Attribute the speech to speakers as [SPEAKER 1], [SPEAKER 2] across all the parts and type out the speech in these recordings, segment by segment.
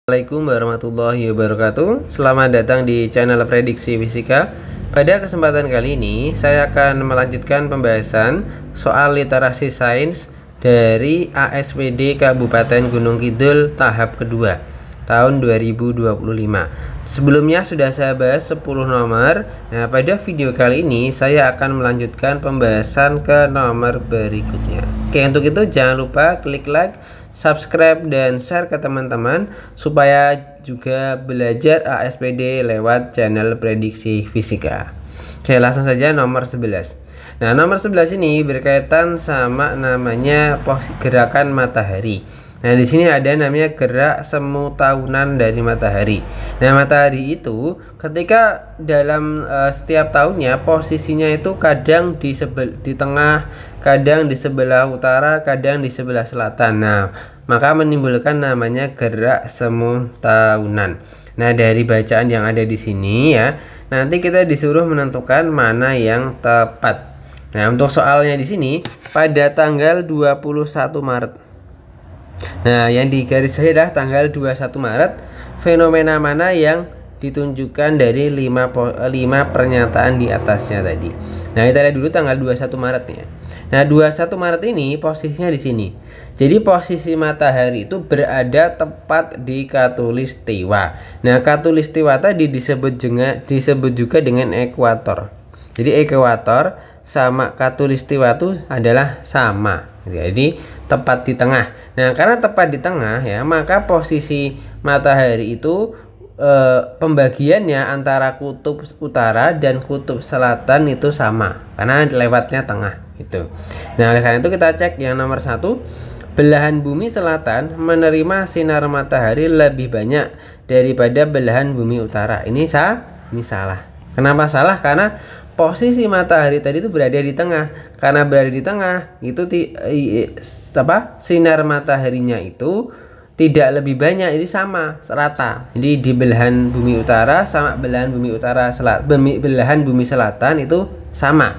[SPEAKER 1] Assalamualaikum warahmatullahi wabarakatuh. Selamat datang di channel Prediksi Fisika. Pada kesempatan kali ini saya akan melanjutkan pembahasan soal literasi sains dari ASPD Kabupaten Gunung Kidul tahap kedua tahun 2025. Sebelumnya sudah saya bahas 10 nomor. Nah, pada video kali ini saya akan melanjutkan pembahasan ke nomor berikutnya. Oke, untuk itu jangan lupa klik like, subscribe, dan share ke teman-teman supaya juga belajar ASPD lewat channel Prediksi Fisika. Oke, langsung saja nomor 11. Nah, nomor 11 ini berkaitan sama namanya gerakan matahari. Nah, di sini ada namanya gerak semu tahunan dari matahari. Nah, matahari itu ketika dalam setiap tahunnya posisinya itu kadang di tengah, kadang di sebelah utara, kadang di sebelah selatan. Nah, maka menimbulkan namanya gerak semu tahunan. Nah, dari bacaan yang ada di sini ya, nanti kita disuruh menentukan mana yang tepat. Nah, untuk soalnya di sini pada tanggal 21 Maret. Nah, yang digarisbawahi adalah tanggal 21 Maret, fenomena mana yang ditunjukkan dari 5 pernyataan di atasnya tadi. Nah, kita lihat dulu tanggal 21 Maret ya. Nah, 21 Maret ini posisinya di sini. Jadi posisi matahari itu berada tepat di Khatulistiwa. Nah, Khatulistiwa tadi disebut juga dengan ekuator. Jadi ekuator sama Khatulistiwa itu adalah sama. Jadi tepat di tengah. Nah, karena tepat di tengah ya, maka posisi matahari itu pembagiannya antara kutub utara dan kutub selatan itu sama karena lewatnya tengah gitu. Nah, oleh karena itu kita cek yang nomor 1, belahan bumi selatan menerima sinar matahari lebih banyak daripada belahan bumi utara. Ini salah. Kenapa salah? Karena posisi matahari tadi itu berada di tengah. Karena berada di tengah itu sinar mataharinya itu tidak lebih banyak, ini sama rata. Jadi di belahan bumi utara sama belahan bumi selatan itu sama.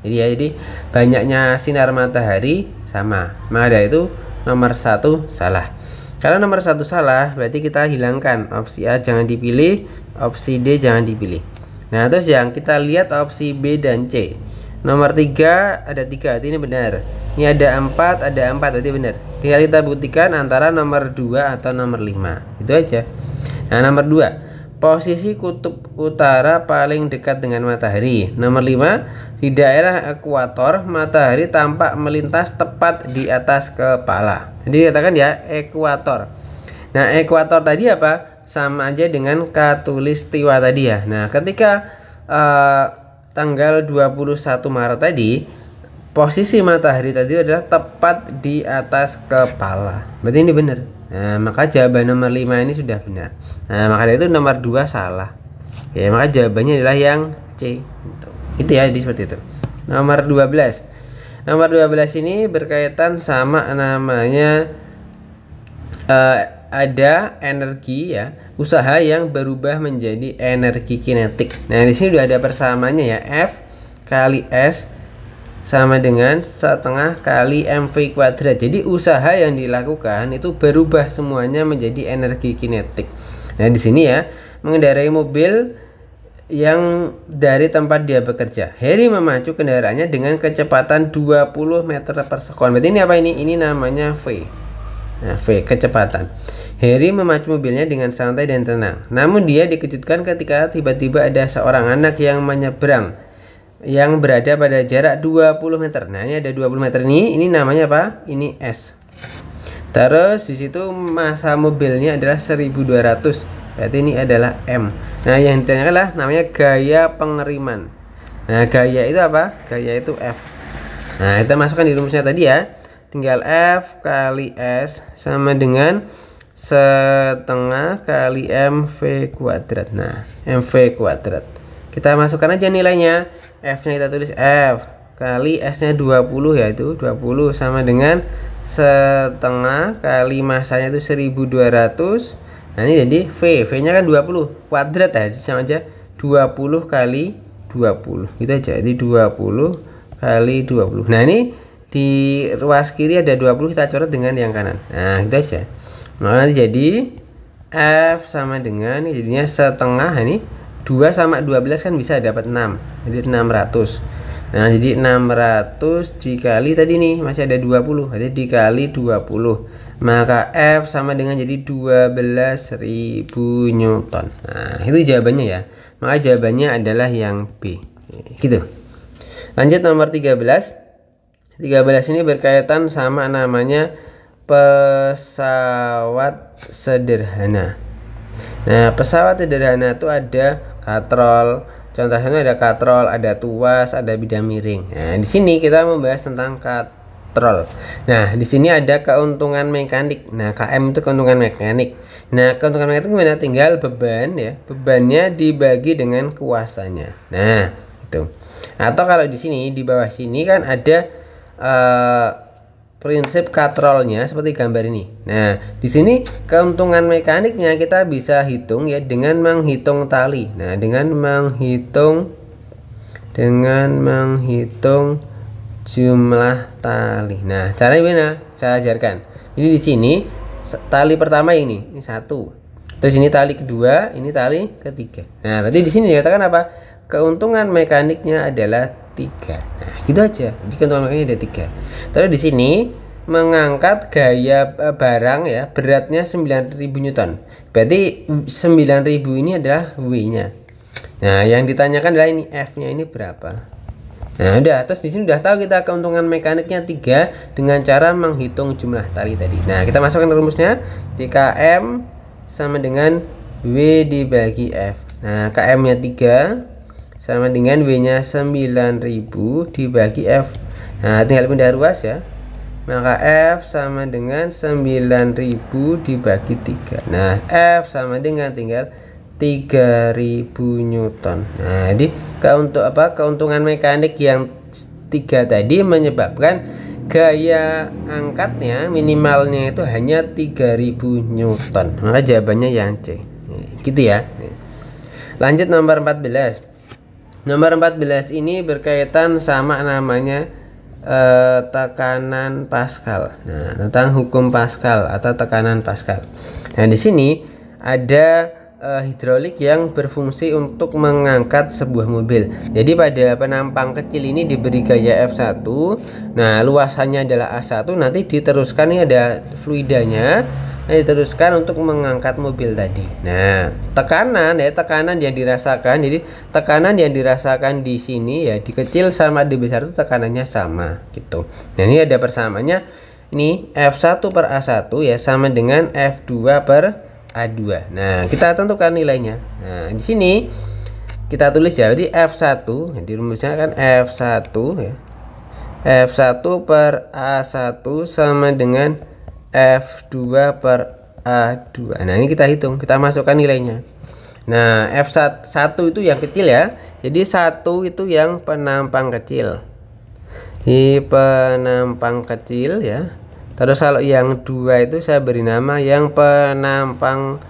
[SPEAKER 1] Jadi banyaknya sinar matahari sama. Maka dari itu nomor 1 salah. Karena nomor 1 salah, berarti kita hilangkan opsi A jangan dipilih, opsi D jangan dipilih. Nah, terus yang kita lihat opsi B dan C. Nomor 3 ada 3, ini benar. Ini ada 4, berarti benar. Tinggal kita buktikan antara nomor 2 atau nomor 5. Itu aja. Nah, nomor 2, posisi kutub utara paling dekat dengan matahari. Nomor 5, di daerah ekuator matahari tampak melintas tepat di atas kepala. Jadi katakan ya ekuator. Nah, ekuator tadi apa? Sama aja dengan Khatulistiwa tadi ya. Nah, ketika tanggal 21 Maret tadi posisi matahari tadi adalah tepat di atas kepala. Berarti ini benar. Nah, maka jawaban nomor 5 ini sudah benar. Nah, maka dari itu nomor 2 salah. Ya, maka jawabannya adalah yang C. Itu ya, jadi seperti itu. Nomor 12. Nomor 12 ini berkaitan sama namanya ada energi ya, usaha yang berubah menjadi energi kinetik. Nah, di sini sudah ada persamaannya ya, F kali S sama dengan setengah kali mv kuadrat. Jadi usaha yang dilakukan itu berubah semuanya menjadi energi kinetik. Nah, di sini ya, mengendarai mobil yang dari tempat dia bekerja. Harry memacu kendaraannya dengan kecepatan 20 meter per sekon. Berarti ini apa ini? Ini namanya V. Nah, V kecepatan. Harry memacu mobilnya dengan santai dan tenang. Namun dia dikejutkan ketika tiba-tiba ada seorang anak yang menyeberang yang berada pada jarak 20 meter. Nah, ini ada 20 meter ini namanya apa? Ini S. Terus di situ massa mobilnya adalah 1200. Berarti ini adalah M. Nah, yang ditanyakan adalah namanya gaya pengeriman. Nah, gaya itu apa? Gaya itu F. Nah, kita masukkan di rumusnya tadi ya. Tinggal F kali S sama dengan setengah kali mv kuadrat. Nah, mv kuadrat kita masukkan aja nilainya. F nya kita tulis F kali S nya 20, yaitu 20 sama dengan setengah kali massanya itu 1200. Nah, ini jadi V nya kan 20 kuadrat ya, sama aja 20 kali 20 gitu aja. Jadi 20 kali 20. Nah, ini di ruas kiri ada 20, kita coret dengan yang kanan. Nah, gitu aja. Maka nanti jadi F sama dengan ini jadinya setengah, ini 2 sama 12 kan bisa dapat 6. Jadi 600. Nah, jadi 600 dikali tadi nih masih ada 20. Jadi dikali 20. Maka F sama dengan jadi 12.000 Newton. Nah, itu jawabannya ya. Maka jawabannya adalah yang B. Gitu. Lanjut nomor 13. 13 ini berkaitan sama namanya pesawat sederhana. Nah, pesawat sederhana itu ada katrol. Contohnya ada katrol, ada tuas, ada bidang miring. Nah, di sini kita membahas tentang katrol. Nah, di sini ada keuntungan mekanik. Nah, KM itu keuntungan mekanik. Nah, keuntungan mekanik itu gimana? Tinggal beban ya. Bebannya dibagi dengan kuasanya. Nah, itu. Atau kalau di sini di bawah sini kan ada prinsip katrolnya seperti gambar ini. Nah, di sini keuntungan mekaniknya kita bisa hitung ya dengan menghitung tali. Nah, dengan menghitung jumlah tali. Nah, caranya gimana? Saya ajarkan. Jadi di sini tali pertama ini 1. Terus ini tali kedua, ini tali ketiga. Nah, berarti di sini dikatakan apa? Keuntungan mekaniknya adalah 3. Nah, gitu aja. Jadi keuntungan mekaniknya ada 3. Terus di sini mengangkat gaya barang ya, beratnya 9.000 Newton. Berarti 9.000 ini adalah W-nya. Nah, yang ditanyakan adalah ini F-nya ini berapa. Nah, udah. Terus di sini udah tahu kita keuntungan mekaniknya 3 dengan cara menghitung jumlah tali tadi. Nah, kita masukkan rumusnya. Di KM sama dengan W dibagi F. Nah, KM-nya 3 sama dengan W-nya 9.000 dibagi F. Nah, tinggal pindah ruas ya. Maka F sama dengan 9.000 dibagi 3. Nah, F sama dengan tinggal 3.000 Newton. Nah, jadi keuntungan mekanik yang 3 tadi menyebabkan gaya angkatnya minimalnya itu hanya 3.000 Newton. Maka jawabannya yang C. Gitu ya. Lanjut nomor 14. Nomor 14 ini berkaitan sama namanya tekanan Pascal. Nah, tentang hukum Pascal atau tekanan Pascal. Nah, di sini ada hidrolik yang berfungsi untuk mengangkat sebuah mobil. Jadi pada penampang kecil ini diberi gaya F1. Nah, luasannya adalah A1. Nanti diteruskan, ini ada fluidanya. Nah, diteruskan untuk mengangkat mobil tadi. Nah, tekanan yang dirasakan. Jadi tekanan yang dirasakan di sini ya, di kecil sama di besar itu tekanannya sama gitu. Nah, ini ada persamaannya. Ini F1 per A1 ya sama dengan F2 per A2. Nah, kita tentukan nilainya. Nah, di sini kita tulis ya. Jadi F1, jadi rumusnya kan F1 ya. F1 per A1 sama dengan F2 per A2. Nah, ini kita hitung, kita masukkan nilainya. Nah, F1 itu yang kecil ya. Jadi 1 itu yang penampang kecil. Di penampang kecil ya. Terus kalau yang 2 itu saya beri nama yang penampang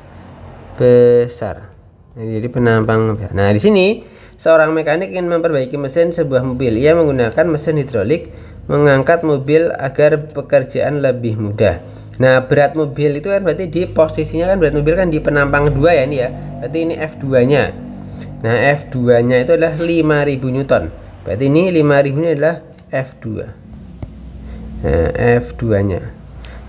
[SPEAKER 1] besar. Jadi penampang besar. Nah, di sini seorang mekanik ingin memperbaiki mesin sebuah mobil. Ia menggunakan mesin hidrolik mengangkat mobil agar pekerjaan lebih mudah. Nah, berat mobil itu kan berarti di posisinya kan berat mobil kan di penampang 2 ya ini ya. Berarti ini F2-nya. Nah, F2-nya itu adalah 5.000 Newton. Berarti ini 5.000 ini adalah F2. Nah, F2-nya.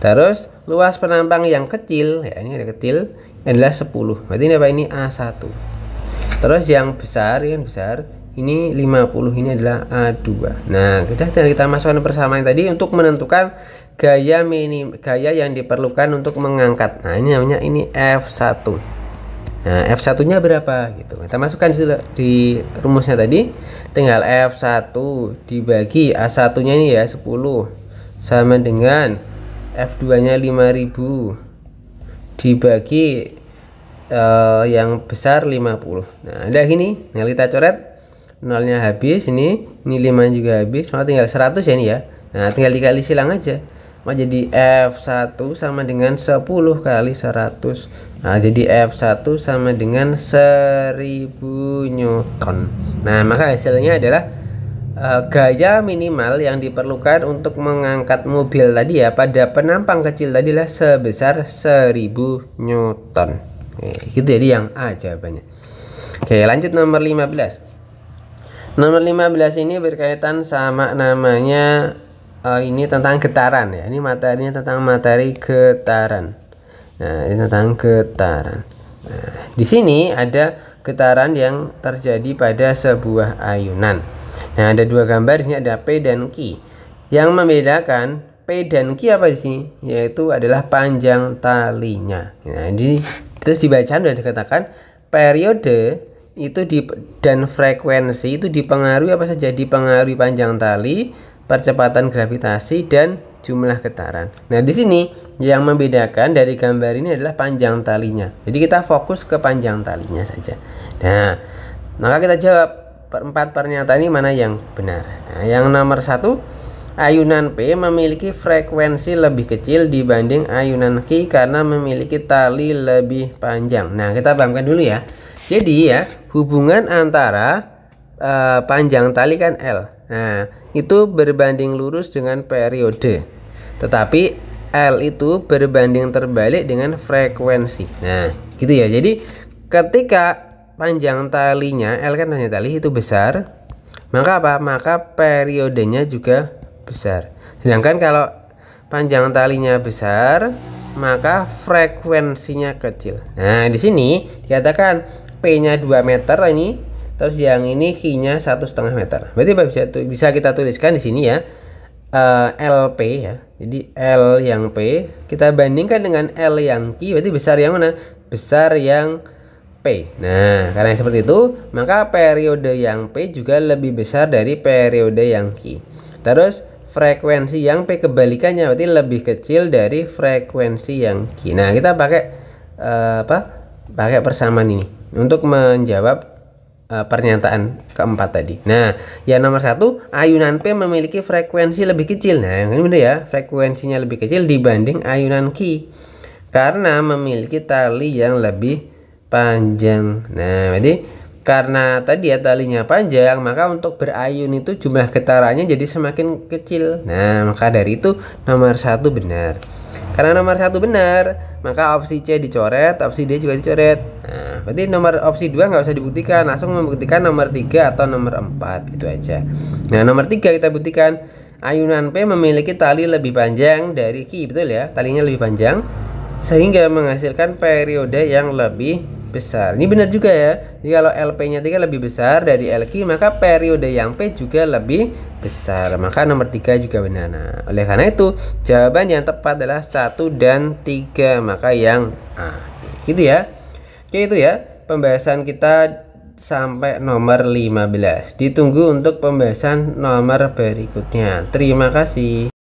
[SPEAKER 1] Terus luas penampang yang kecil ya, ini ada kecil adalah 10. Berarti ini apa? Ini A1. Terus yang besar yang besar ini 50, ini adalah A2. Nah, kita masukkan persamaan tadi untuk menentukan gaya yang diperlukan untuk mengangkat. Nah, ini namanya ini F1. Nah, F1-nya berapa gitu. Kita masukkan di rumusnya tadi. Tinggal F1 dibagi A1-nya ini ya 10 sama dengan F2-nya 5.000 dibagi yang besar 50. Nah, udah gini. Nah, kita coret. Nolnya habis, ini 5 juga habis, maka tinggal 100 ya ini ya. Nah, tinggal dikali silang aja. Maka jadi F1 sama dengan 10 kali 100. Nah, jadi F1 sama dengan 1000 Newton. Nah, maka hasilnya adalah gaya minimal yang diperlukan untuk mengangkat mobil tadi ya pada penampang kecil tadi lah sebesar 1000 Newton. Gitu jadi yang A jawabannya. Oke, lanjut nomor 15. Nomor 15 ini berkaitan sama namanya ini tentang getaran ya. Ini materinya tentang materi getaran. Nah, ini tentang getaran. Nah, di sini ada getaran yang terjadi pada sebuah ayunan. Nah, ada dua gambar di sini, ada P dan Q. Yang membedakan P dan Q apa di sini? Yaitu adalah panjang talinya. Nah, ini terus dibacaan sudah dikatakan periode itu dan frekuensi itu dipengaruhi apa saja? Dipengaruhi panjang tali, percepatan gravitasi, dan jumlah getaran. Nah, di sini yang membedakan dari gambar ini adalah panjang talinya. Jadi kita fokus ke panjang talinya saja. Nah, maka kita jawab empat pernyataan ini mana yang benar. Nah, yang nomor 1, ayunan P memiliki frekuensi lebih kecil dibanding ayunan Q karena memiliki tali lebih panjang. Nah, kita pahamkan dulu ya. Jadi ya, hubungan antara panjang tali kan L. Nah, itu berbanding lurus dengan periode. Tetapi L itu berbanding terbalik dengan frekuensi. Nah, gitu ya. Jadi ketika panjang talinya L kan panjang tali itu besar, maka apa? Maka periodenya juga besar. Sedangkan kalau panjang talinya besar, maka frekuensinya kecil. Nah, di sini dikatakan P-nya 2 meter ini, terus yang ini Q-nya 1,5 meter. Berarti bisa kita tuliskan di sini ya, LP ya. Jadi L yang P kita bandingkan dengan L yang Q, berarti besar yang mana? Besar yang P. Nah, karena seperti itu, maka periode yang P juga lebih besar dari periode yang Q. Terus frekuensi yang P kebalikannya, berarti lebih kecil dari frekuensi yang Q. Nah, kita pakai pakai persamaan ini untuk menjawab pernyataan keempat tadi. Nah, yang nomor 1, ayunan P memiliki frekuensi lebih kecil. Nah, ini benar ya, frekuensinya lebih kecil dibanding ayunan Q karena memiliki tali yang lebih panjang. Nah, berarti karena tadi ya talinya panjang, maka untuk berayun itu jumlah getarannya jadi semakin kecil. Nah, maka dari itu nomor 1 benar. Karena nomor 1 benar, maka opsi C dicoret, opsi D juga dicoret. Nah, berarti nomor opsi 2 nggak usah dibuktikan, langsung membuktikan nomor 3 atau nomor 4 gitu aja. Nah, nomor 3 kita buktikan, ayunan P memiliki tali lebih panjang dari Q, betul ya? Talinya lebih panjang sehingga menghasilkan periode yang lebih besar. Ini benar juga ya. Jadi kalau LP-nya 3 lebih besar dari LQ, maka periode yang P juga lebih besar. Maka nomor 3 juga benar. Nah, oleh karena itu jawaban yang tepat adalah 1 dan 3, maka yang A. Gitu ya. Oke, itu ya pembahasan kita sampai nomor 15. Ditunggu untuk pembahasan nomor berikutnya. Terima kasih.